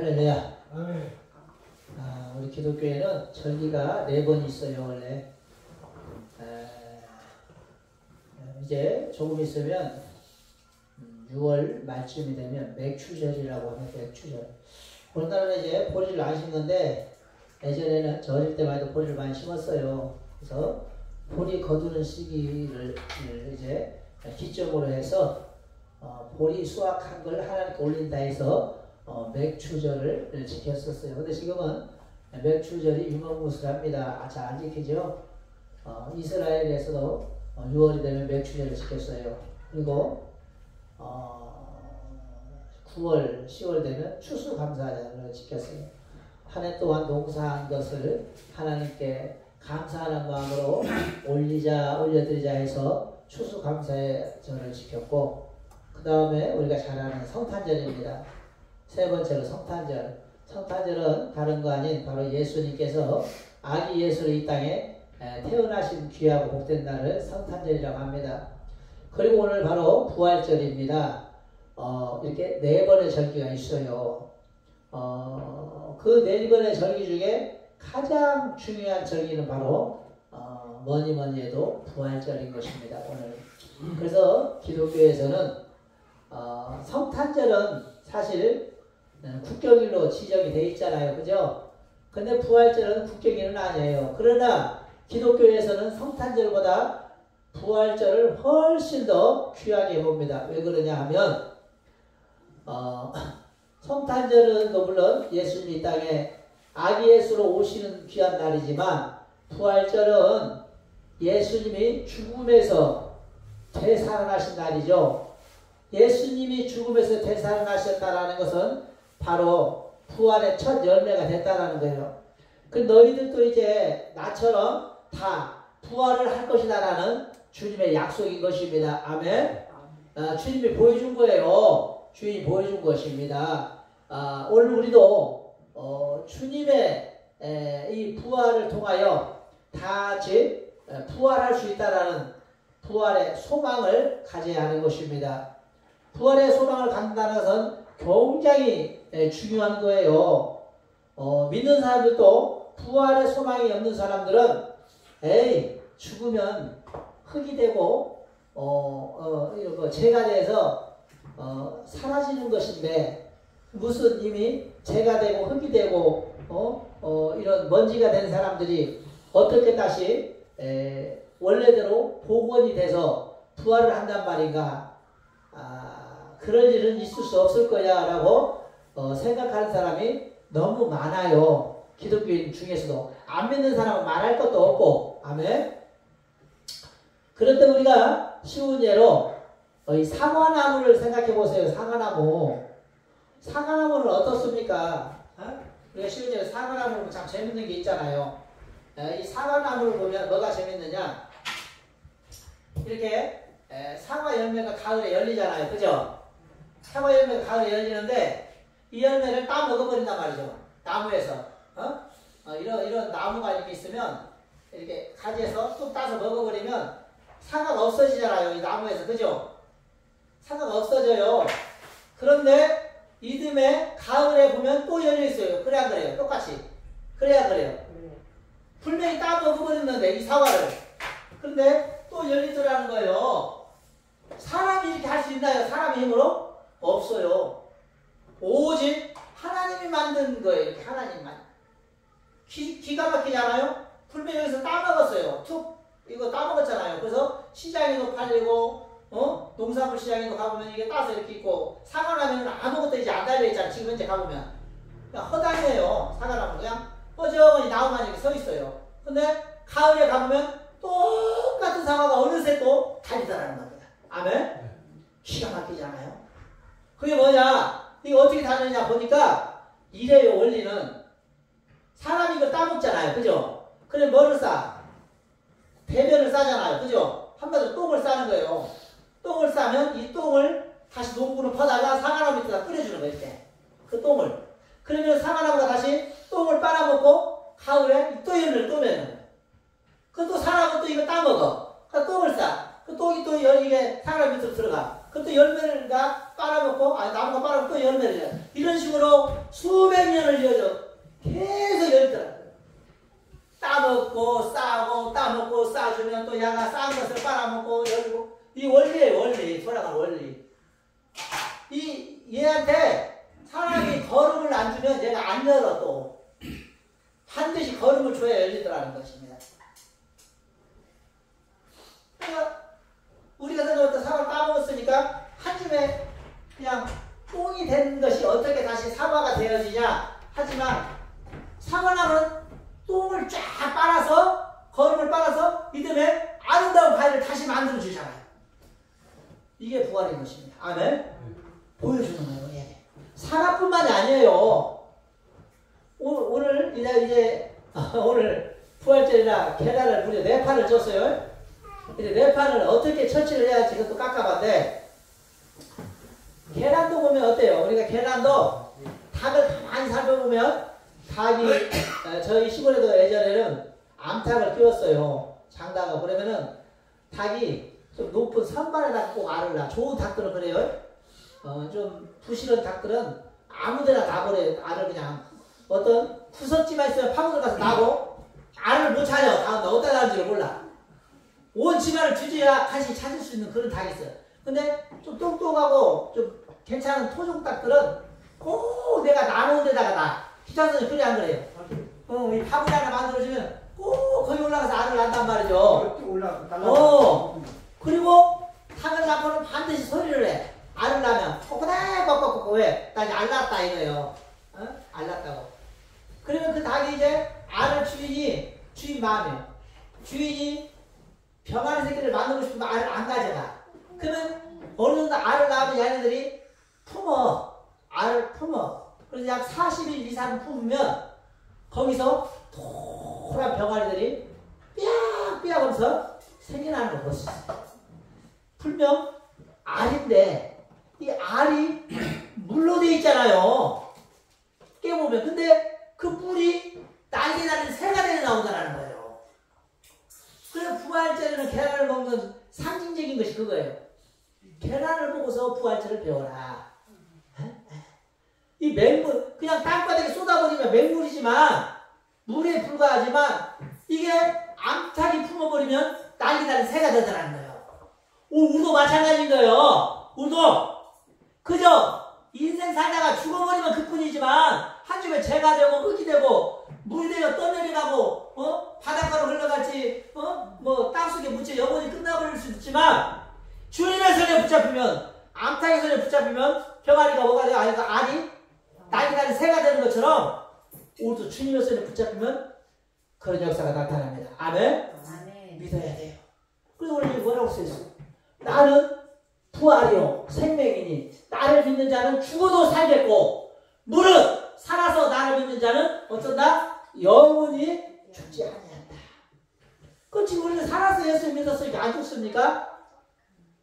할렐루야. 아멘. 우리 기독교에는 절기가 4번 있어요, 원래. 이제 조금 있으면 6월 말쯤이 되면 맥추절이라고 합니다. 맥추절. 오늘날은 이제 보리를 안 심는데 예전에는 저 어릴 때만 해도 보리를 많이 심었어요. 그래서 보리 거두는 시기를 이제 기점으로 해서 보리 수확한 걸 하나님께 올린다 해서 맥추절을 지켰었어요. 근데 지금은 맥추절이 유명무실합니다. 잘 안 지키죠? 이스라엘에서도 6월이 되면 맥추절을 지켰어요. 그리고 9월, 10월 되면 추수감사절을 지켰어요. 한 해 동안 농사한 것을 하나님께 감사하는 마음으로 올려드리자 해서 추수감사절을 지켰고, 그 다음에 우리가 잘 아는 성탄절입니다. 세 번째로 성탄절. 성탄절은 다른 거 아닌 바로 예수님께서 아기 예수를 이 땅에 태어나신 귀하고 복된 날을 성탄절이라고 합니다. 그리고 오늘 바로 부활절입니다. 이렇게 4번의 절기가 있어요. 그 4번의 절기 중에 가장 중요한 절기는 바로 뭐니 해도 부활절인 것입니다. 오늘. 그래서 기독교에서는 성탄절은 사실 국경일로 지정이 되어 있잖아요. 그죠? 근데 부활절은 국경일은 아니에요. 그러나 기독교에서는 성탄절보다 부활절을 훨씬 더 귀하게 봅니다. 왜 그러냐 하면 성탄절은 물론 예수님이 이 땅에 아기 예수로 오시는 귀한 날이지만, 부활절은 예수님이 죽음에서 되살아나신 날이죠. 예수님이 죽음에서 되살아나셨다라는 것은 바로 부활의 첫 열매가 됐다라는 거예요. 그 너희들도 이제 나처럼 다 부활을 할 것이다라는 주님의 약속인 것입니다. 아멘. 주님이 보여준 거예요. 주님이 보여준 것입니다. 오늘 우리도 주님의 이 부활을 통하여 다 같이 부활할 수 있다라는 부활의 소망을 가져야 하는 것입니다. 부활의 소망을 갖는다는 것은 굉장히 중요한 거예요. 믿는 사람들도 부활의 소망이 없는 사람들은 죽으면 흙이 되고 재가 돼서 사라지는 것인데, 무슨 이미 재가 되고 흙이 되고 이런 먼지가 된 사람들이 어떻게 다시 원래대로 복원이 돼서 부활을 한단 말인가. 그럴 일은 있을 수 없을 거야 라고 생각하는 사람이 너무 많아요. 기독교인 중에서도. 안 믿는 사람은 말할 것도 없고. 아멘. 그런데 우리가 쉬운 예로 이 사과나무를 생각해 보세요. 사과나무는 어떻습니까? 우리가 쉬운 예로 사과나무를 보면 참 재밌는 게 있잖아요. 이 사과나무를 보면 뭐가 재밌느냐, 이렇게 사과 열매가 가을에 열리잖아요. 그죠? 사과 열매가 가을에 열리는데 이 열매를 따 먹어버린단 말이죠. 나무에서. 이런 나무가 이렇게 있으면 이렇게 가지에서 뚝 따서 먹어버리면 사과가 없어지잖아요. 이 나무에서. 그죠? 사과가 없어져요. 그런데 이듬해 가을에 보면 또 열려있어요. 그래야 그래요? 똑같이. 그래야 그래요? 분명히 따 먹어버렸는데 이 사과를. 그런데 또 열리더라는 거예요. 사람이 이렇게 할 수 있나요? 사람의 힘으로? 없어요. 오직 하나님이 만든 거예요. 이렇게 하나님만. 기가 막히지 않아요? 분명히 여기서 따먹었어요. 이거 따먹었잖아요. 그래서 시장에도 팔리고 농산물 시장에도 가보면 이게 따서 이렇게 있고, 사과나무는 아무것도 이제 안 달려있잖아요. 지금 현재 가보면 그냥 허당이에요. 사과나무 그냥 허정이 나무만 이렇게 서 있어요. 근데 가을에 가보면 똑같은 사과가 어느새 또 달리더라는 겁니다. 아멘? 기가 막히잖아요. 그게 뭐냐? 이게 어떻게 다르냐 보니까 이래요. 원리는 사람이 이거 따먹잖아요. 그죠? 그래 뭐를 싸? 배변을 싸잖아요. 그죠? 한마디로 똥을 싸는 거예요. 똥을 싸면 이 똥을 다시 농구로 퍼다가 사과나무 밑에다 뿌려주는 거예요. 이렇게. 그 똥을. 그러면 사과나무가 다시 똥을 빨아먹고 가을에 또 열매를 또 내는 거예요. 그 또 사람은 또 이거 따먹어. 그 똥을 싸. 그 똥이 또 이게 사과나무 밑으로 들어가. 그것도 열매를 빨아먹고, 나무가 빨아먹고 또 열매를 줘. 이런 식으로 수백 년을 이어져 계속 열더라고요. 따먹고 싸고 따먹고 싸주면 또 야가 싼 것을 빨아먹고 열고, 이 원리예요. 원리. 돌아가는 원리. 얘한테 사람이 걸음을 안 주면 얘가 안 열어. 또 반드시 걸음을 줘야 열리더라는 것입니다. 그러니까 우리가 생각했던 사과를 따먹었으니까 한 줌에 그냥 똥이 된 것이 어떻게 다시 사과가 되어지냐. 하지만 사과나무는 똥을 쫙 빨아서, 걸음을 빨아서 이듬해 아름다운 과일을 다시 만들어주잖아요. 이게 부활인 것입니다. 아멘? 보여주는 거예요. 예. 사과뿐만이 아니에요. 오늘 이제 오늘 부활절이라 계란을 무려 4판을 줬어요. 이제 4판을 어떻게 처치를 해야지 그것도 깎아봤는데, 계란도 보면 어때요? 우리가 계란도 닭을 가만히 살펴보면 닭이 저희 시골에도 예전에는 암탉을 키웠어요. 장닭을. 그러면은 닭이 좀 높은 선반에다 꼭 알을 낳아. 좋은 닭들은 그래요. 좀 부실한 닭들은 아무데나 놔버려요. 알을 그냥 어떤 구석지만 있으면 파고들어가서 나고 알을 못 찾아. 다음날 어디다 나는지를 몰라. 온 집안을 뒤져야 다시 찾을 수 있는 그런 닭이 있어요. 근데 좀 똑똑하고 좀 괜찮은 토종 닭들은 꼭 내가 나놓은 데다가 놔. 기장선이 그래 안 그래요? 이 파고리 하나 만들어주면 꼭 거기 올라가서 알을 낳단 말이죠. 그리고 닭을 낳고는 반드시 소리를 해. 알을 낳으면 꼬꼬닥꼬꼬꼬. 왜? 나 이제 알 낳았다 이거예요. 알 낳았다고. 그러면 그 닭이 이제 알을 주인 마음이에요. 주인이 병아리 새끼를 만들고 싶으면 알을 안 가져가. 그러면 어느 정도 알을 낳으면 얘네들이 알을 품어. 그래서 약 40일 이상 품으면 거기서 토란 병아리들이 삐약삐약 하면서 생겨나는 걸 볼 수 있어요. 분명 알인데 이 알이 물로 돼 있잖아요. 깨보면. 근데 그 뿔이 날개 달린 새가 되어 나오더라는 거예요. 그래서 부활절에는 계란을 먹는 상징적인 것이 그거예요. 계란을 보고서 부활절을 배워라. 이 맹물, 그냥 땅바닥에 쏟아버리면 맹물이지만, 물에 불과하지만, 이게 암탉이 품어버리면 날개 달린 새가 되더라는 거예요. 우도 마찬가지인 거예요. 우도. 그저 인생 살다가 죽어버리면 그뿐이지만, 한 줌에 재가 되고, 흙이 되고, 물이 되어 떠내려가고, 바닷가로 흘러갈지, 땅속에 묻혀 영원히 끝나버릴 수 있지만, 주인의 손에 붙잡히면, 암탉의 손에 붙잡히면, 병아리가 뭐가 돼요? 알이 날개 달린 새가 되는 것처럼, 우리도 주님의 손에 붙잡히면, 그런 역사가 나타납니다. 아멘? 아멘. 믿어야 돼요. 그래서 오늘 뭐라고 써있어? 나는 부활이요 생명이니 나를 믿는 자는 죽어도 살겠고 무릇 살아서 나를 믿는 자는 어쩐다? 영원히 죽지 아니한다. 그 지금 우리는 살아서 예수 믿어서 이렇게 안 죽습니까?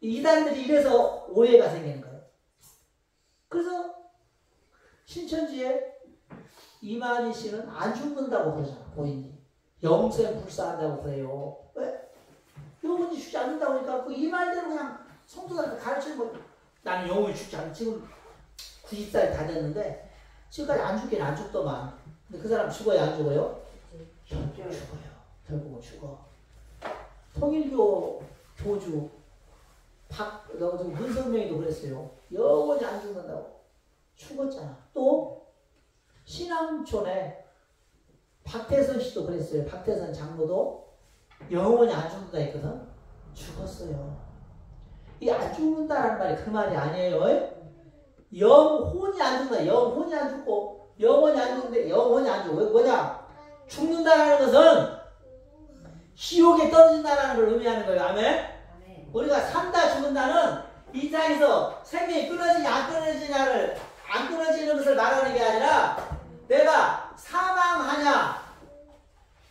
이단들이 이래서 오해가 생기는 거예요. 그래서 신천지에 이만희 씨는 안 죽는다고 그러잖아. 본인이 영생 불사한다고 그래요. 왜? 영원히 죽지 않는다고 하니까 그 이만희대로 그냥 성도들한테 가르치는 거예요. 나는 영원히 죽지 않아. 지금 90살이 다 됐는데 지금까지 안 죽긴 안 죽더만. 근데 그 사람 죽어요 안 죽어요? 결국은 죽어요. 결국은 죽어. 통일교 교주 문성명이도 그랬어요. 영원히 안 죽는다고. 죽었잖아. 또 신앙촌에 박태선 씨도 그랬어요. 박태선 장로도 영원히 안 죽는다 했거든. 죽었어요. 이 안 죽는다라는 말이 그 말이 아니에요. 영혼이 안 죽는다. 영혼이 안 죽고 영원히 안 죽는데 영혼이 안 죽고. 뭐냐? 죽는다라는 것은 지옥에 떨어진다라는 걸 의미하는 거예요. 아멘? 우리가 산다 죽는다는 이 땅에서 생명이 끊어지냐 안 끊어지는 것을 말하는 게 아니라 내가 사망하냐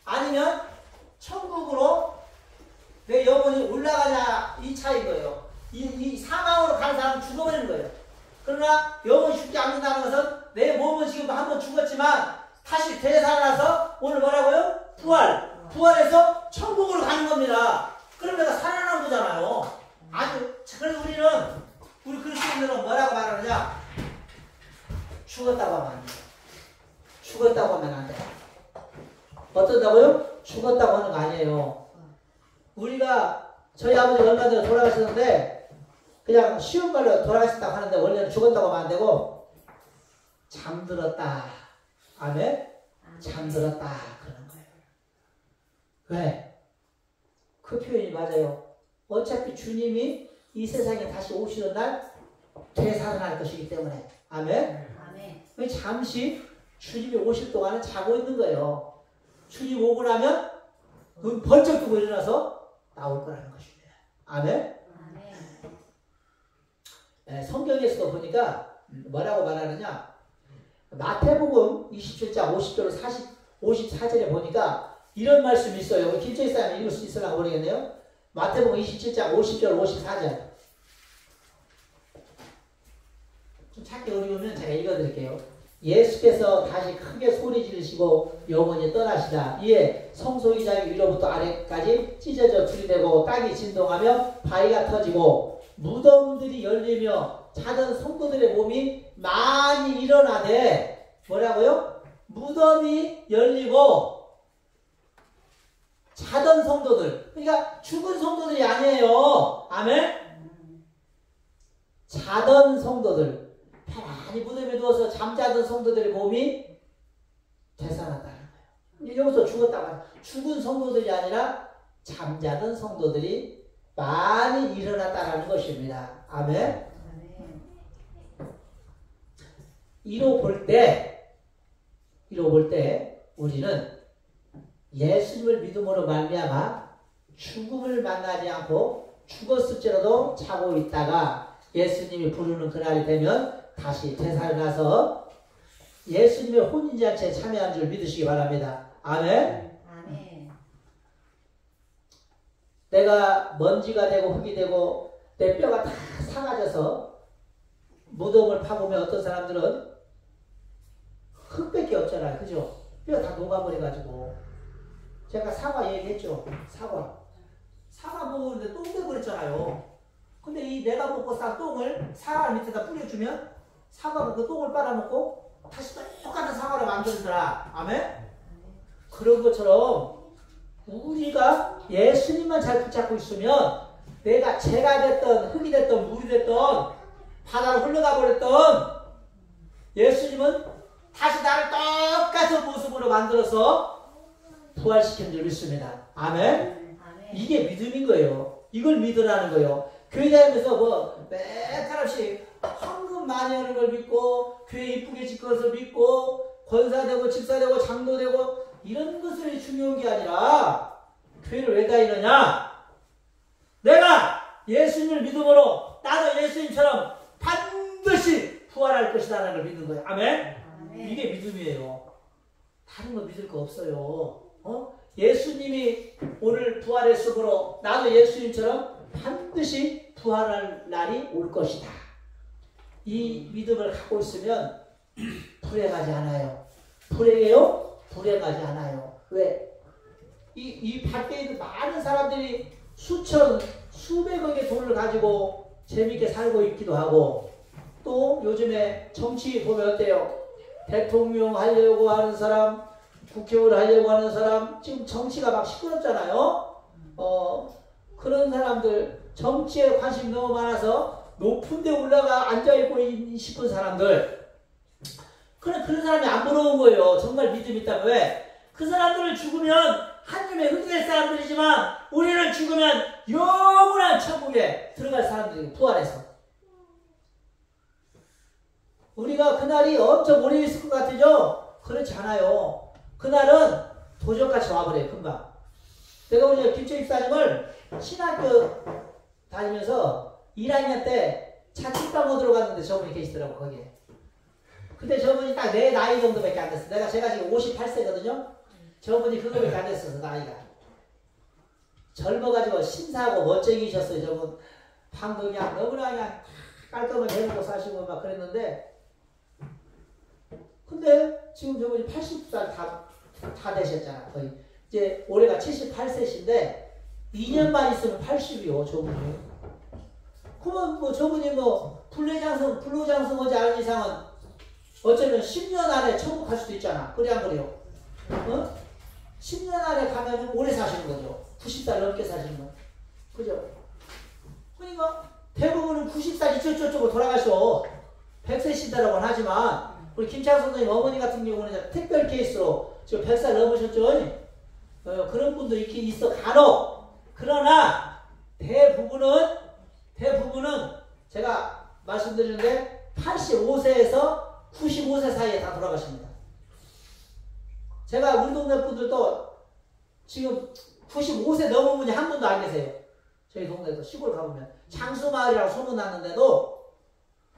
아니면 천국으로 내 영혼이 올라가냐 이 차이인 거예요. 이 사망으로 가는 사람은 죽어버리는 거예요. 그러나 영혼이 죽지 않는다는 것은 내 몸은 지금 한번 죽었지만 다시 되살아나서 오늘 뭐라고요? 부활해서 천국으로 가는 겁니다. 그럼 내가 살아난 거잖아요. 아주 그래서 우리는 우리 그리스도인들은 뭐라고 말하느냐? 죽었다고 하면 안 돼. 죽었다고 하면 안 돼. 어떤다고요? 죽었다고 하는 거 아니에요. 우리가 저희 아버지가 얼마 전에 돌아가셨는데 그냥 쉬운 말로 돌아가셨다고 하는데 원래는 죽었다고 하면 안 되고 잠들었다. 아멘? 잠들었다. 그러는 거예요. 왜? 그 표현이 맞아요. 어차피 주님이 이 세상에 다시 오시는 날 되살아날 것이기 때문에. 아멘? 아멘. 잠시 주님이 오실 동안은 자고 있는 거예요. 주님 오고 나면 눈 번쩍 뜨고 일어나서 나올 거라는 것입니다. 아멘? 아멘. 네, 성경에서도 보니까 뭐라고 말하느냐? 마태복음 27장 50절로 54절에 보니까 이런 말씀이 있어요. 김철희 사람이 읽을 수 있으려나 모르겠네요. 마태복음 27장 50절 54절. 좀 찾기 어려우면 제가 읽어드릴게요. 예수께서 다시 크게 소리 지르시고 영원히 떠나시다. 이에 성소이장이 위로부터 아래까지 찢어져 들이대고 땅이 진동하며 바위가 터지고 무덤들이 열리며 자던 성도들의 몸이 많이 일어나되 뭐라고요? 무덤이 열리고 자던 성도들, 그러니까 죽은 성도들이 아니에요. 아멘? 자던 성도들, 편안히 무덤에 누워서 잠자던 성도들의 몸이 되살아났다는 거예요. 여기서 죽었다고 하죠. 죽은 성도들이 아니라 잠자던 성도들이 많이 일어났다는 것입니다. 아멘? 이로 볼 때 우리는 예수님을 믿음으로 말미암아 죽음을 만나지 않고 죽었을지라도 자고 있다가 예수님이 부르는 그날이 되면 다시 되살아나서 예수님의 혼인잔치에 참여한 줄 믿으시기 바랍니다. 아멘? 아멘. 내가 먼지가 되고 흙이 되고 내 뼈가 다 상아져서 무덤을 파보면 어떤 사람들은 흙밖에 없잖아요. 그죠? 뼈 다 녹아버려가지고. 제가 사과 얘기했죠. 사과 먹었는데 똥 돼버렸잖아요. 근데 이 내가 먹고 싼 똥을 사과 밑에다 뿌려주면 사과가 그 똥을 빨아먹고 다시 똑같은 사과를 만들더라. 아멘? 그런 것처럼 우리가 예수님만 잘 붙잡고 있으면 내가 재가 됐던 흙이 됐던 물이 됐던 바다로 흘러가 버렸던 예수님은 다시 나를 똑같은 모습으로 만들어서 부활시킨 줄 믿습니다. 아멘? 이게 믿음인 거예요. 이걸 믿으라는 거예요. 교회 다니면서 뭐 매달 없이 헌금 많이 하는 걸 믿고 교회 이쁘게 짓는 것을 믿고 권사되고 집사되고 장로되고 이런 것이 중요한 게 아니라 교회를 왜 다니느냐? 내가 예수님을 믿음으로 나도 예수님처럼 반드시 부활할 것이라는 걸 믿는 거예요. 아멘? 이게 믿음이에요. 다른 거 믿을 거 없어요. 예수님이 오늘 부활했으므로 나도 예수님처럼 반드시 부활할 날이 올 것이다. 이 믿음을 갖고 있으면 불행하지 않아요. 불행해요? 불행하지 않아요. 왜? 이 밖에 있는 많은 사람들이 수백억의 돈을 가지고 재밌게 살고 있기도 하고 또 요즘에 정치 보면 어때요? 대통령 하려고 하는 사람, 국회의원 하려고 하는 사람, 지금 정치가 막 시끄럽잖아요. 그런 사람들, 정치에 관심이 너무 많아서 높은 데 올라가 앉아있고 싶은 사람들, 그런 사람이 안 부러운 거예요. 정말 믿음 있다면. 왜? 그 사람들을 죽으면 하늘에 흩어질 사람들이지만 우리는 죽으면 영원한 천국에 들어갈 사람들이고 부활해서. 우리가 그날이 엄청 오래 있을 것 같으죠? 그렇지 않아요. 그날은 도적같이 와버려요. 금방. 내가 우리 김철희 집사님을 신학교 다니면서 1학년 때 자취방 얻으러 갔는데 저분이 계시더라고 거기에. 근데 저분이 딱 내 나이 정도밖에 안 됐어. 제가 지금 58세거든요. 저분이 그거밖에 안 됐어. 나이가. 젊어가지고 신사하고 멋쟁이셨어요. 저분 방도 그냥 너무나 그냥 깔끔하게 해놓고 사시고 막 그랬는데 근데 지금 저분이 80살 다 되셨잖아. 거의. 이제 올해가 78세신데 2년만 있으면 80이요. 저분이. 그러면 뭐 저분이 뭐 불로장성하지 않은 이상은 어쩌면 10년 안에 천국 갈 수도 있잖아. 그래 안 그래요? 어? 10년 안에 가면 오래 사시는 거죠. 90살 넘게 사시는 거. 그죠? 그러니까 대부분은 90살 이쪽저쪽으로 돌아가셔. 100세 시대라고는 하지만 우리 김창수 선생님 어머니 같은 경우는 특별 케이스로 지금 100살 넘으셨죠? 그런 분도 있긴 있어 간혹. 그러나 대부분은 제가 말씀드리는데 85세에서 95세 사이에 다 돌아가십니다. 제가 우리 동네 분들도 지금 95세 넘은 분이 한 분도 안 계세요. 저희 동네도 시골 가보면 장수마을이라고 소문났는데도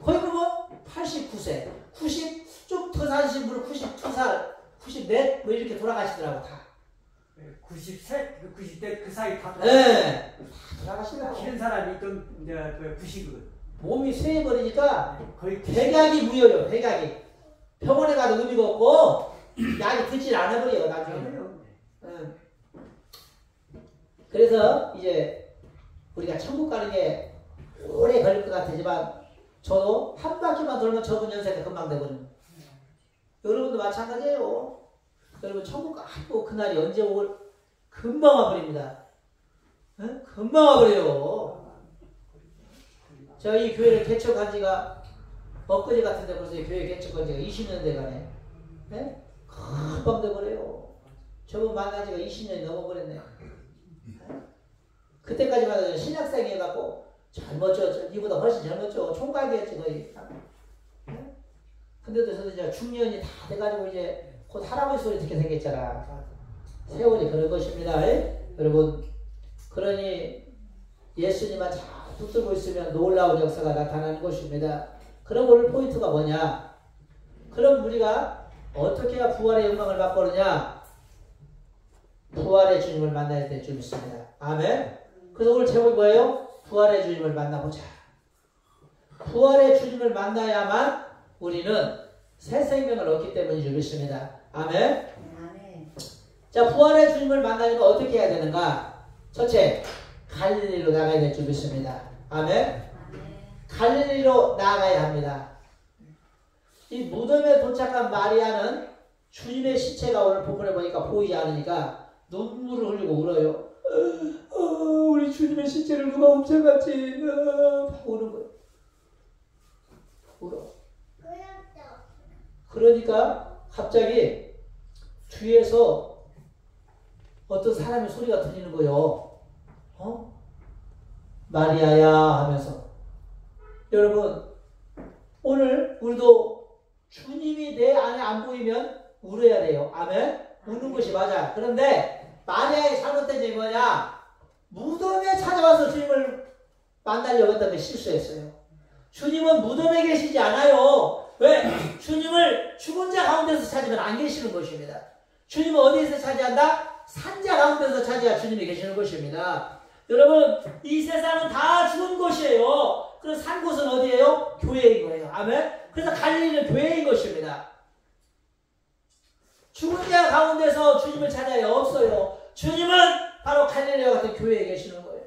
거의 그러면 89세, 90 좀 더 사신 분은 92살, 94 뭐 이렇게 돌아가시더라고 다. 90세, 90대 그 사이 다 네. 돌아가시더라고. 키는 사람이 좀 이제 90은 몸이 쇠해버리니까 거의 백약이 무효요. 백약이 병원에 가도 의미가 없고 약이 듣질 않아버려요 나중에. 그래서 이제 우리가 천국 가는 게 오래 걸릴 것 같지만 저도 한 바퀴만 돌면 저분 연세가 금방 돼버립니다. 여러분도 마찬가지예요. 여러분 천국 가고 그날이 언제 오걸 금방 와버립니다. 응? 금방 와버려요. 제가 이 교회를 개척한 지가 엊그제 같은데 벌써 이 교회 개척한 지가 20년 돼가네. 네? 금방 돼버려요. 저분 만난 지가 20년이 넘어버렸네요. 그때까지만 해도 신학생 해갖고 젊었죠. 이보다 훨씬 젊었죠. 총각이었지 거의. 네? 근데도 저도 이제 중년이 다 돼가지고 이제 곧 할아버지 소리 듣게 생겼잖아. 세월이 그런 것입니다. 여러분 그러니 예수님만 잘 붙들고 있으면 놀라운 역사가 나타나는 것입니다. 그럼 오늘 포인트가 뭐냐? 그럼 우리가 어떻게 해야 부활의 영광을 맛보느냐? 부활의 주님을 만나야 될 줄 믿습니다. 아멘. 그래서 오늘 제목이 뭐예요? 부활의 주님을 만나보자. 부활의 주님을 만나야만 우리는 새 생명을 얻기 때문인 줄 믿습니다. 아멘. 자, 부활의 주님을 만나려면 어떻게 해야 되는가? 첫째, 갈릴리로 나가야 될 줄 믿습니다. 아멘. 갈릴리로 나가야 합니다. 이 무덤에 도착한 마리아는 주님의 시체가 오늘 본문에 보니까 보이지 않으니까 눈물을 흘리고 울어요. 우리 주님의 시체를 누가 훔쳐갔지? 우는 거예요. 울어. 그러니까 갑자기 뒤에서 어떤 사람의 소리가 들리는 거예요. 마리아야 하면서. 여러분 오늘 우리도 주님이 내 안에 안 보이면 울어야 돼요. 아멘. 우는 것이 맞아. 그런데 마리아의 잘못된 점이 뭐냐? 무덤에 찾아와서 주님을 만나려고 했던 게 실수했어요. 주님은 무덤에 계시지 않아요. 왜? 주님을 죽은 자 가운데서 찾으면 안 계시는 것입니다. 주님은 어디에서 차지한다? 산자 가운데서 차지할 주님이 계시는 것입니다. 여러분 이 세상은 다 죽은 곳이에요. 그래서 산 곳은 어디예요? 교회인 거예요. 아멘. 그래서 갈릴리는 교회인 것입니다. 죽은 자 가운데서 주님을 찾아야 없어요. 주님은 바로 갈릴리와 같은 교회에 계시는 거예요.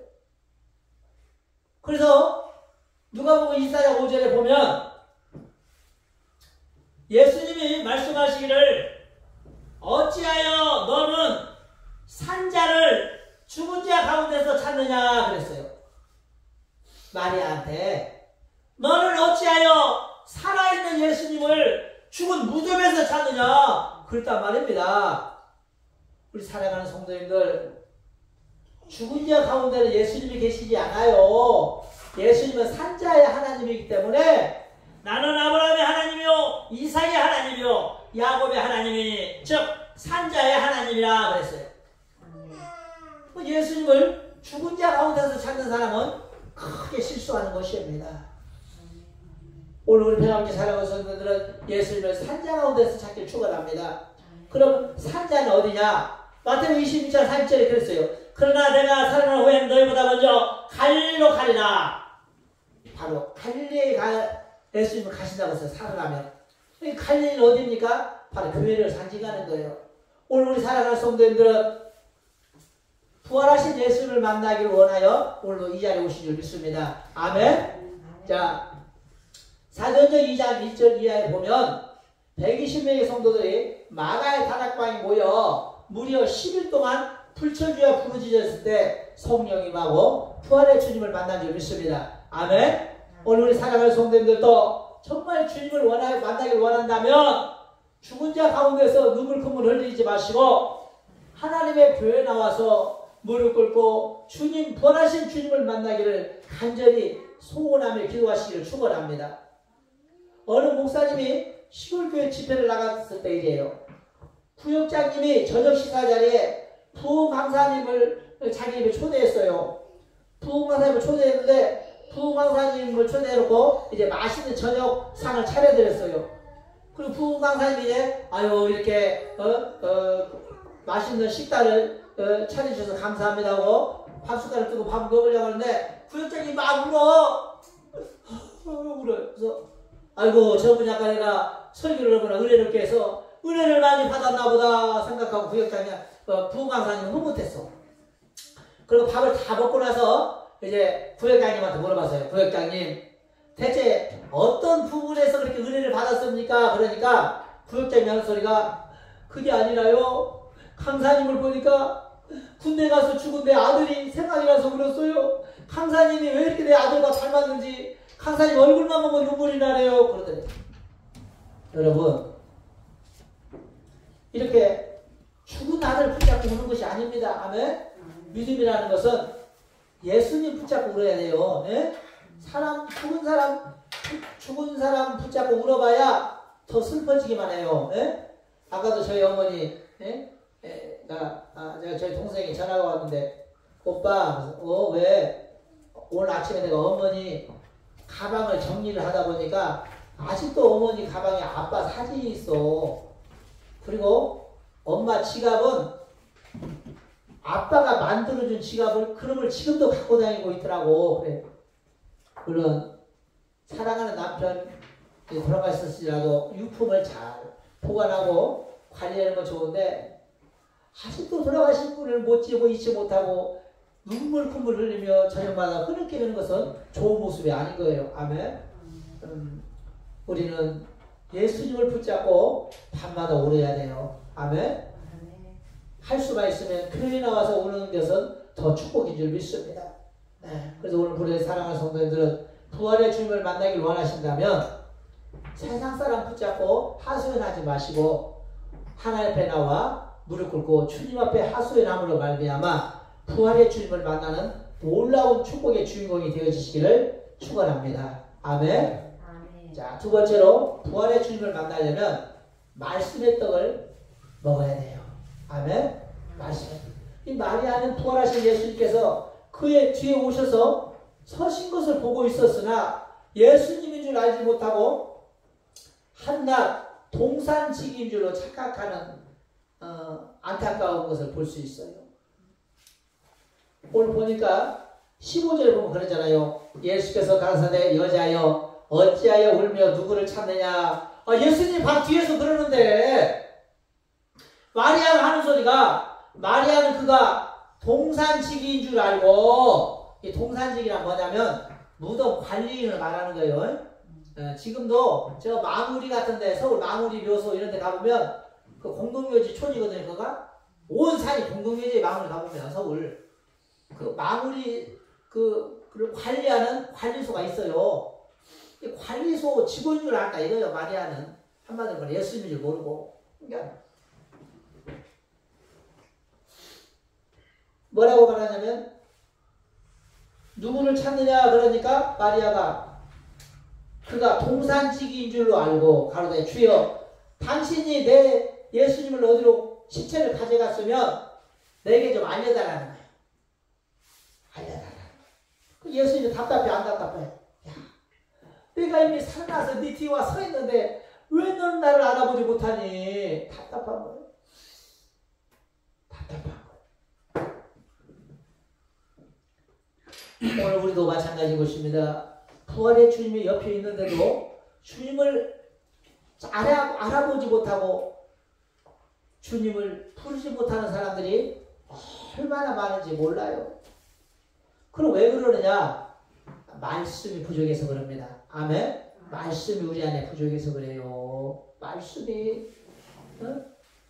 그래서 누가복음 24장 5절에 보면 예수님이 말씀하시기를 어찌하여 너는 산자를 죽은 자 가운데서 찾느냐 그랬어요. 마리아한테 너는 어찌하여 살아있는 예수님을 죽은 무덤에서 찾느냐 그랬단 말입니다. 우리 살아가는 성도님들 죽은 자 가운데는 예수님이 계시지 않아요. 예수님은 산자의 하나님이기 때문에 나는 아브라함의 하나님이요 이삭의 하나님이요 야곱의 하나님이니 즉 산자의 하나님이라 그랬어요. 예수님을 죽은 자 가운데서 찾는 사람은 크게 실수하는 것입니다. 오늘 우리 평양지 살아가는 성도들은 예수님을 산자 가운데서 찾길 축원합니다. 그럼 산자는 어디냐? 마태복음 22장 3절에 그랬어요. 그러나 내가 살아난 후에 너희보다 먼저 갈릴리로 가리라. 바로 갈릴리에 예수님을 가신다고 했어요. 살아나면. 갈릴리는 어디입니까? 바로 교회를 상징하는 거예요. 오늘 우리 살아가는 성도님들은 부활하신 예수를 만나기를 원하여 오늘도 이 자리에 오신 줄 믿습니다. 아멘. 자, 사도행전 2장 1절 이하에 보면 120명의 성도들이 마가의 다락방에 모여 무려 10일 동안 풀처주야 부르짖었을 때 성령이 임하고 부활의 주님을 만난 줄 믿습니다. 아멘. 오늘 우리 사랑하는 성도님들도 정말 주님을 만나기를 원한다면 죽은 자 가운데서 눈물 콧물 흘리지 마시고 하나님의 교회에 나와서 무릎 꿇고 주님, 부활하신 주님을 만나기를 간절히 소원하며 기도하시기를 축원합니다. 어느 목사님이 시골교회 집회를 나갔을 때 일이에요. 부역장님이 저녁 식사 자리에 부흥강사님을 자기 집에 초대했어요. 부흥강사님을 초대했는데 부흥강사님을 초대해놓고 이제 맛있는 저녁상을 차려드렸어요. 그리고 부흥강사님이 이제 이렇게 맛있는 식단을 차려주셔서 감사합니다 하고 밥숟가락 뜨고 밥 먹으려고 하는데 부역장님이 막 울어. 그래서 아이고 저분이 아까 내가 설교를 하거나 은혜를 깨 해서 은혜를 많이 받았나 보다 생각하고 부역장이 부흥강사님 흐뭇했어. 그리고 밥을 다 먹고 나서 이제 부역장님한테 물어봤어요. 부역장님, 대체 어떤 부분에서 그렇게 은혜를 받았습니까? 그러니까 부역장이 하는 소리가 그게 아니라요, 강사님을 보니까 군대 가서 죽은 내 아들이 생각이 나서 그랬어요. 강사님이 왜 이렇게 내 아들과 닮았는지 강사님 얼굴만 보면 눈물이 나네요. 그러더니 여러분, 이렇게 죽은 아들 붙잡고 우는 것이 아닙니다. 아멘. 믿음이라는 것은 예수님 붙잡고 울어야 돼요. 예? 죽은 사람 붙잡고 울어봐야 더 슬퍼지기만 해요. 예? 아까도 저희 어머니, 제가 저희 동생이 전화가 왔는데, 오빠, 왜 오늘 아침에 내가 어머니 가방을 정리를 하다 보니까 아직도 어머니 가방에 아빠 사진이 있어. 그리고 엄마 지갑은 아빠가 만들어준 지갑을 그놈을 지금도 갖고 다니고 있더라고. 그래. 물론 사랑하는 남편 돌아가셨을지라도 유품을 잘 보관하고 관리하는 건 좋은데 아직도 돌아가신 분을 못 지고 잊지 못하고 눈물 콧물 흘리며 저녁마다 흐느끼는 것은 좋은 모습이 아닌 거예요. 아멘. 우리는 예수님을 붙잡고 밤마다 울어야 돼요. 아멘. 할 수가 있으면 교회에 나와서 우는 것은 더 축복인 줄 믿습니다. 네. 그래서 오늘 우리 사랑하는 성도님들은 부활의 주님을 만나길 원하신다면 세상 사람 붙잡고 하소연하지 마시고 하나님 앞에 나와 무릎 꿇고 주님 앞에 하소연함으로 말미암아 부활의 주님을 만나는 놀라운 축복의 주인공이 되어주시기를 축원합니다. 아멘. 자, 두 번째로 부활의 주님을 만나려면 말씀의 떡을 먹어야 돼요. 아멘. 말씀. 이 마리아는 부활하신 예수님께서 그의 뒤에 오셔서 서신 것을 보고 있었으나 예수님인 줄 알지 못하고 한낱 동산직인 줄로 착각하는 안타까운 것을 볼 수 있어요. 오늘 보니까 15절에 보면 그러잖아요. 예수께서 가라사대 여자여 어찌하여 울며 누구를 찾느냐. 예수님 바로 뒤에서 그러는데 마리아가 하는 소리가, 마리아는 그가 동산직인 줄 알고, 이 동산직이란 뭐냐면 무덤 관리인을 말하는 거예요. 지금도 저 마무리 같은데, 서울 마무리 묘소 이런 데 가보면 그 공동묘지 촌이거든요. 그가 온 산이 공동묘지에 마무리 가보면 서울 그 마무리 그를 관리하는 관리소가 있어요. 이 관리소 직원인 줄 알까 이거예요. 마리아는 한마디로 말해 예수님인 줄 모르고. 그러니까 뭐라고 말하냐면 누구를 찾느냐 그러니까 마리아가 그가 동산직인 줄로 알고 가로되 주여 당신이 내 예수님을 어디로 시체를 가져갔으면 내게 좀 알려달라는 거예요. 알려달라. 예수님이 답답해 안 답답해? 야, 내가 이미 살아나서 네 뒤에 와 서 있는데 왜 너는 나를 알아보지 못하니? 답답한 거예요. 답답한 거예요. 오늘 우리도 마찬가지인 것입니다. 부활의 주님이 옆에 있는데도 주님을 알아보지 못하고 주님을 부르지 못하는 사람들이 얼마나 많은지 몰라요. 그럼 왜 그러느냐? 말씀이 부족해서 그럽니다. 아멘? 말씀이 우리 안에 부족해서 그래요. 말씀이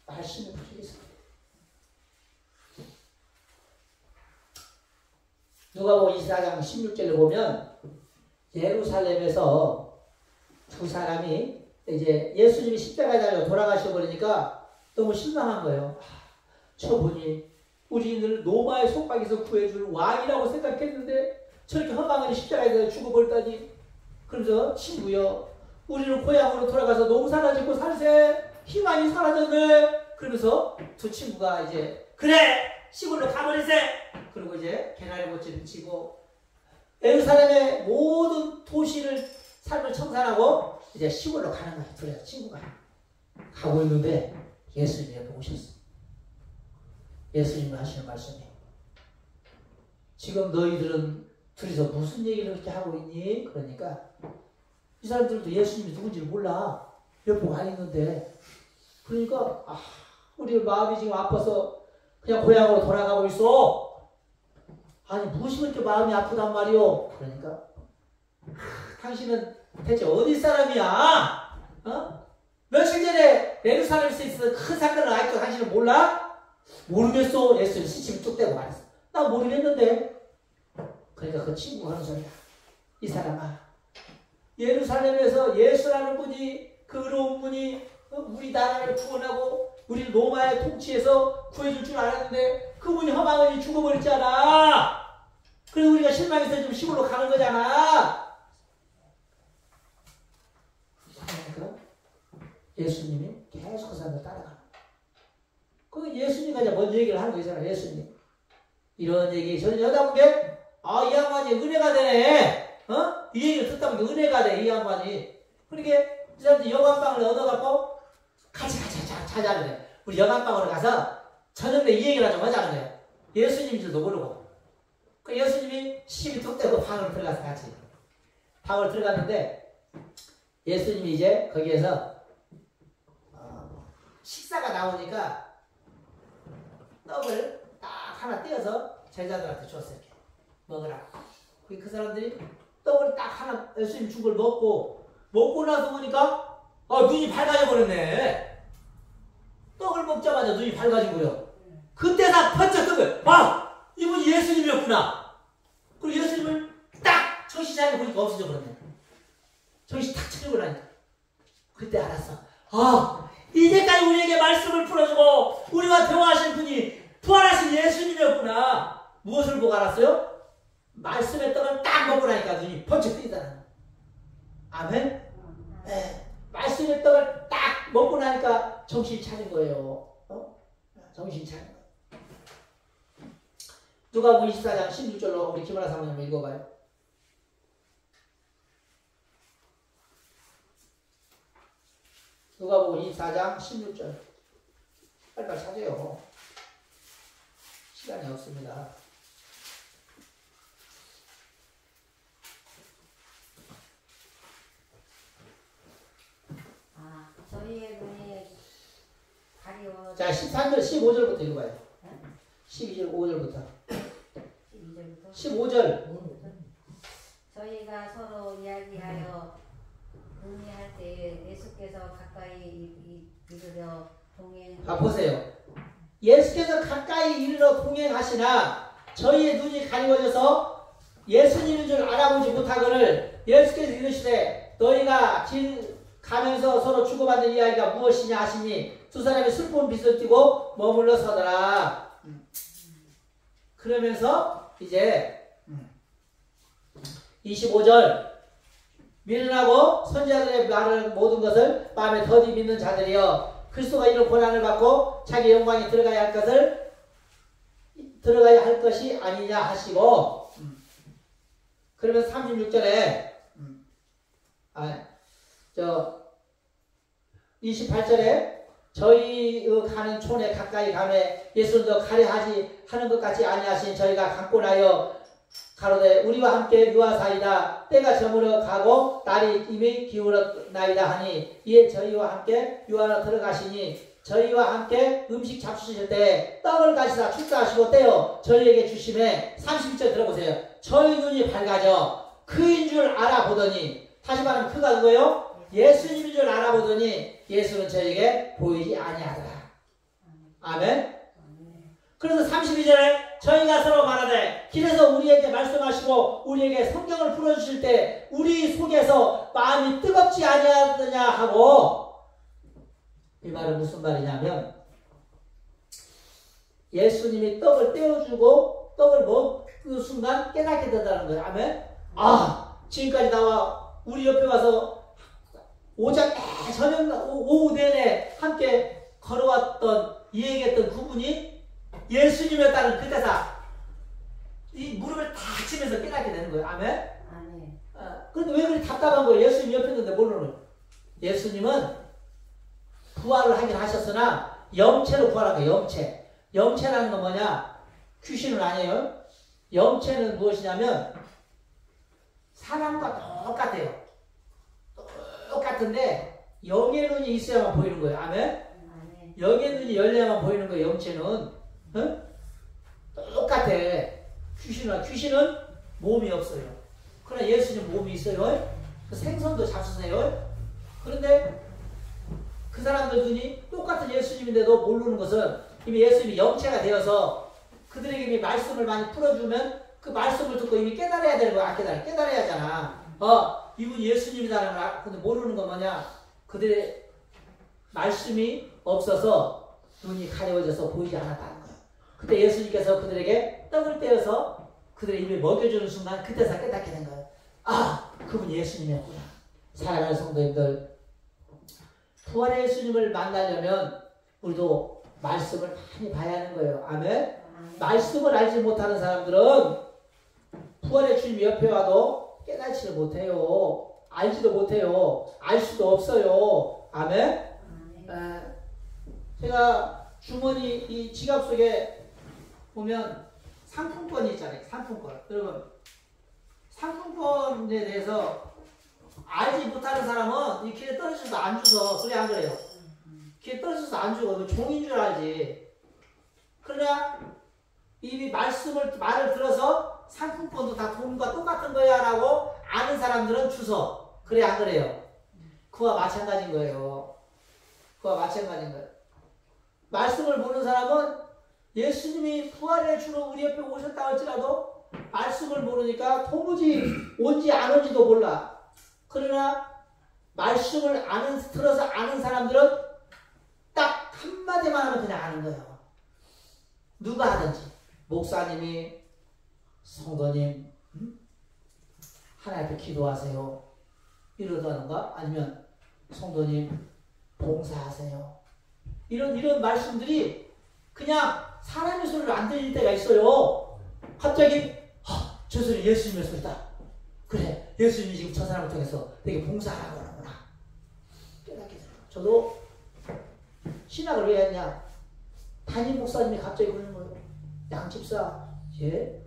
부족해서 그래요. 누가복음 24장 16절을 보면 예루살렘에서 두 사람이 이제 예수님이 십자가에 달려 돌아가셔 버리니까 너무 실망한 거예요. 저분이 우리를 로마의 속박에서 구해줄 왕이라고 생각했는데 저렇게 험악한 십자가에 달려 죽어버렸다니. 그러면서 친구여, 우리는 고향으로 돌아가서 농사나 짓고 살세. 희망이 사라졌네. 그러면서 두 친구가 이제 그래 시골로 가버리세. 그리고 이제 개나리 모찌를 치고 예루살렘의 모든 도시를 삶을 청산하고 이제 시골로 가는 거야. 둘이 친구가 가고 있는데 예수님이 보셨어. 예수님이 하시는 말씀이 지금 너희들은 둘이서 무슨 얘기를 그렇게 하고 있니? 그러니까 이 사람들도 예수님이 누군지를 몰라. 옆에 와 있는데 그러니까 우리 마음이 지금 아파서 그냥 고향으로 돌아가고 있어. 아니 무엇이 그렇게 마음이 아프단 말이오? 그러니까 당신은 대체 어디 사람이야? 며칠 전에 예루살렘에서 있었던 큰 사건을 아직도 당신은 몰라? 모르겠어. 예수님 시침이 뚝 떼고 말했어. 나 모르겠는데. 그러니까 그 친구가 하는 소리야. 이 사람아, 예루살렘에서 예수라는 분이, 그 의로운 분이 우리 나라를 구원하고 우리 로마의 통치에서 구해줄 줄 알았는데 그분이 험하게 죽어버렸잖아. 그래서 우리가 실망해서 지금 시골로 가는 거잖아. 그러니까 예수님이 계속 그 사람을 따라가는 거야. 그 예수님이 이제 먼저 얘기를 하는 거잖아. 예수님 이런 얘기 전혀 하다 보면 이 양반이 은혜가 되네. 이 얘기를 듣다 보니까 은혜가 돼. 이 양반이. 그러니까 이 사람들이 여관방을 얻어갖고 같이 자자는 거야. 우리 여관방으로 가서 저녁에 이 얘기를 좀 하자는 거야. 예수님인 줄도 모르고. 그 예수님이 시비 툭 떼고 방으로 들어가서 같이. 방으로 들어갔는데 예수님이 이제 거기에서 식사가 나오니까 떡을 딱 하나 떼어서 제자들한테 줬어요. 먹으라. 그 사람들이 떡을 딱 하나 예수님 준 걸 먹고 나서 보니까 눈이 밝아져 버렸네. 떡을 먹자마자 눈이 밝아지고요. 그때 다 번쩍 뜬 거예요. 이분이 예수님이었구나. 그리고 예수님을 딱 정신 차리고 보니까 없어져 버렸네. 정신 탁 차리고 나니까 그때 알았어. 이제까지 우리에게 말씀을 풀어주고 우리와 대화하신 분이 부활하신 예수님이었구나. 무엇을 보고 알았어요? 말씀의 떡을 딱 먹고 나니까 눈이 번쩍 뜨이더라는 거예요. 아멘? 네. 말씀의 떡을 딱 먹고 나니까 정신 차린 거예요. 정신 차린 거예요. 누가복음 24장 16절로 우리 김하나 사모님 읽어봐요. 누가복음 24장 16절. 빨리빨리 찾아요. 시간이 없습니다. 저희의 눈이 가리워. 자, 13절, 15절부터 읽어봐요. 12절, 5절부터. 12절부터. 15절. 저희가 서로 이야기하여 논의할 때 예수께서 가까이 이르러 동행. 보세요. 예수께서 가까이 이르러 동행하시나 저희의 눈이 가리워져서 예수님인 줄 알아보지 못하거늘 예수께서 이르시되 너희가 길 가면서 서로 주고받는 이야기가 무엇이냐 하시니 두 사람이 슬픈 빛을 띠고 머물러 서더라. 그러면서 이제 25절 미련하고 선지자들의 말하는 모든 것을 마음에 더디 믿는 자들이여 그리스도가 이런 고난을 받고 자기 영광에 들어가야 할 것이 아니냐 하시고 그러면 36절에 28절에 저희 가는 촌에 가까이 가매 예수는 더 가려하지 하는 것 같이 아니하신 저희가 갖고 나여 가로되 우리와 함께 유하사이다 때가 저물어 가고 날이 이미 기울었나이다 하니 이에 저희와 함께 유하로 들어가시니 저희와 함께 음식 잡수실 때 떡을 가시다 축사하시고 떼어 저희에게 주심에 31절 들어보세요. 저희 눈이 밝아져 그인 줄 알아보더니 다시 말하면 그가 누구예요? 예수님인 줄 알아보더니 예수는 저에게 보이지 아니하더라. 아멘. 그래서 32절에 저희가 서로 말하되 길에서 우리에게 말씀하시고 우리에게 성경을 풀어주실 때 우리 속에서 마음이 뜨겁지 아니하느냐 하고, 이 말은 무슨 말이냐면 예수님이 떡을 떼어주고 떡을 먹는 순간 깨닫게 된다는 거예요. 아멘. 아, 지금까지 나와 우리 옆에 와서 저녁 오후 내내 함께 걸어왔던 얘기했던 그분이 예수님이었다는 그 대사, 이 무릎을 다 치면서 깨닫게 되는 거예요. 아멘. 그런데 왜 그리 답답한 거예요? 예수님 옆에 있는데 모르는 거예요. 예수님은 부활을 하긴 하셨으나 영체로 부활한 거예요. 영체. 영체라는 건 뭐냐? 귀신은 아니에요. 영체는 무엇이냐면 사람과 똑같아요. 똑같은데 영의 눈이 있어야만 보이는 거예요. 아멘. 영의 눈이 열려야만 보이는 거예요. 영체는. 응? 똑같아. 귀신은 몸이 없어요. 그러나 예수님 몸이 있어요. 생선도 잡수세요. 그런데 그 사람들 눈이 똑같은 예수님인데도 모르는 것은 이미 예수님이 영체가 되어서 그들에게 이미 말씀을 많이 풀어주면 그 말씀을 듣고 이미 깨달아야 되는 거야. 안 깨달아야 하잖아. 이분 예수님이다라는 걸. 근데 모르는 건 뭐냐? 그들의 말씀이 없어서 눈이 가려워져서 보이지 않았다는 거야. 그때 예수님께서 그들에게 떡을 떼어서 그들의 입에 먹여주는 순간 그때서 깨닫게 된 거예요. 아, 그분 예수님이었구나. 사랑하는 성도님들, 부활의 예수님을 만나려면 우리도 말씀을 많이 봐야 하는 거예요. 아멘. 말씀을 알지 못하는 사람들은 부활의 주님 옆에 와도 깨닫지를 못해요. 알지도 못해요. 알 수도 없어요. 아멘. 제가 주머니 이 지갑 속에 보면 상품권이 있잖아요. 상품권. 여러분, 상품권에 대해서 알지 못하는 사람은 이 길에 떨어져서 안 주서. 그래 안 그래요? 길에 떨어져서 안 주고 종인 줄 알지. 그러나 이미 말을 들어서 상품권도 다 돈과 똑같은 거야 라고 아는 사람들은 주서. 그래 안 그래요? 그와 마찬가지인 거예요. 그와 마찬가지인 거예요. 말씀을 보는 사람은 예수님이 부활의 주로 우리 옆에 오셨다 할지라도 말씀을 모르니까 도무지 온지 안 온지도 몰라. 그러나 말씀을 들어서 아는 사람들은 딱 한마디만 하면 그냥 아는 거예요. 누가 하든지. 목사님이, 성도님, 하나님 앞에 기도하세요. 이러다던가, 아니면 성도님 봉사하세요. 이런 말씀들이 그냥 사람의 소리를 안 들릴 때가 있어요. 갑자기 저 소리 예수님의 소리다. 그래, 예수님이 지금 저 사람을 통해서 되게 봉사하라고 하는구나. 깨닫게 돼요. 저도 신학을 왜 했냐? 담임 목사님이 갑자기 그러는 거예요. 양집사, 얘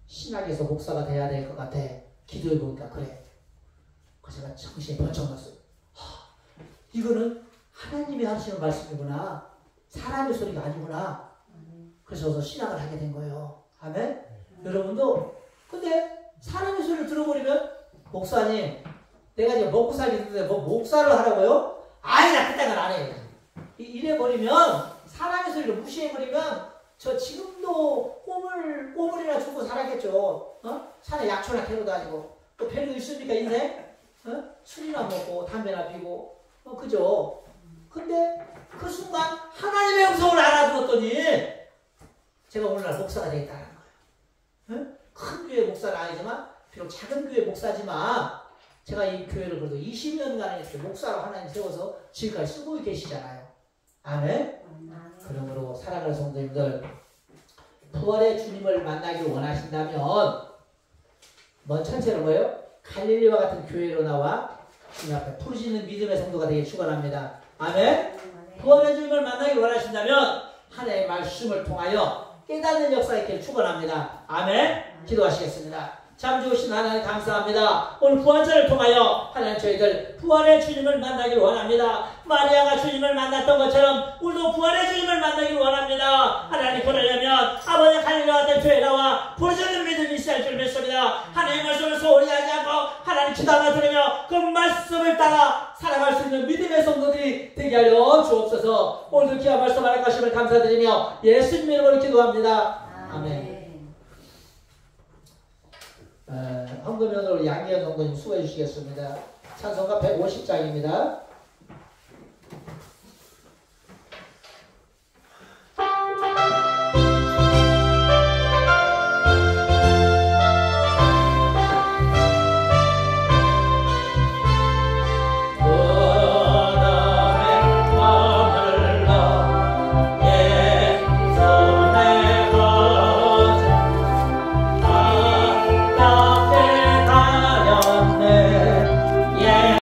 신학에서 목사가 돼야 될 것 같아. 기도해보니까 그래. 그래서 제가 정신이 번쩍 났어요. 이거는 하나님이 하시는 말씀이구나. 사람의 소리가 아니구나. 그래서 저도 신학을 하게 된 거예요. 아멘? 여러분도 근데 사람의 소리를 들어버리면 목사님, 내가 지금 먹고 살기 힘든데 뭐 목사를 하라고요? 아니다, 그딴 건 안 해요. 이래버리면 사람의 소리를 무시해버리면 저 지금도 꼬물이나 주고 살았겠죠. 산에 약초나 캐고 다니고 또 별거 있습니까 인생? 술이나 먹고 담배나 피고 그죠? 근데 그 순간 하나님의 음성을 알아들었더니 제가 오늘날 목사가 되겠다는 거예요. 큰 교회 목사는 아니지만 비록 작은 교회 목사지만 제가 이 교회를 그래도 20년간 이렇게 목사로 하나님 세워서 지금까지 쓰고 계시잖아요. 아멘? 그러므로 사랑하는 성도님들, 부활의 주님을 만나기 원하신다면 먼저 첫째로 뭐예요? 갈릴리와 같은 교회로 나와 주님 앞에 부르시는 믿음의 성도가 되길 축원합니다. 아멘? 부활의 주님을 만나기 원하신다면 하나님의 말씀을 통하여 깨닫는 역사 있기를 축원합니다. 아멘? 기도하시겠습니다. 참 좋으신 하나님 감사합니다. 오늘 부활절을 통하여 하나님 저희들 부활의 주님을 만나기를 원합니다. 마리아가 주님을 만났던 것처럼 우리도 부활의 주님을 만나기를 원합니다. 하나님 그러려면 아버지 갈릴리와 같은 교회 나와 부르짖는 믿음이 있어야 할 줄 믿습니다. 하나님의 말씀을 소홀히 하지 않고 하나님 기도하며 들으며 그 말씀을 따라 살아갈 수 있는 믿음의 성도들이 되게 하여 주옵소서. 오늘도 귀한 말씀 하나님 가심을 감사드리며 예수님 이름으로 기도합니다. 아멘. 헌금연으로 양기현 농구님 수고해 주시겠습니다. 찬송가 150장입니다.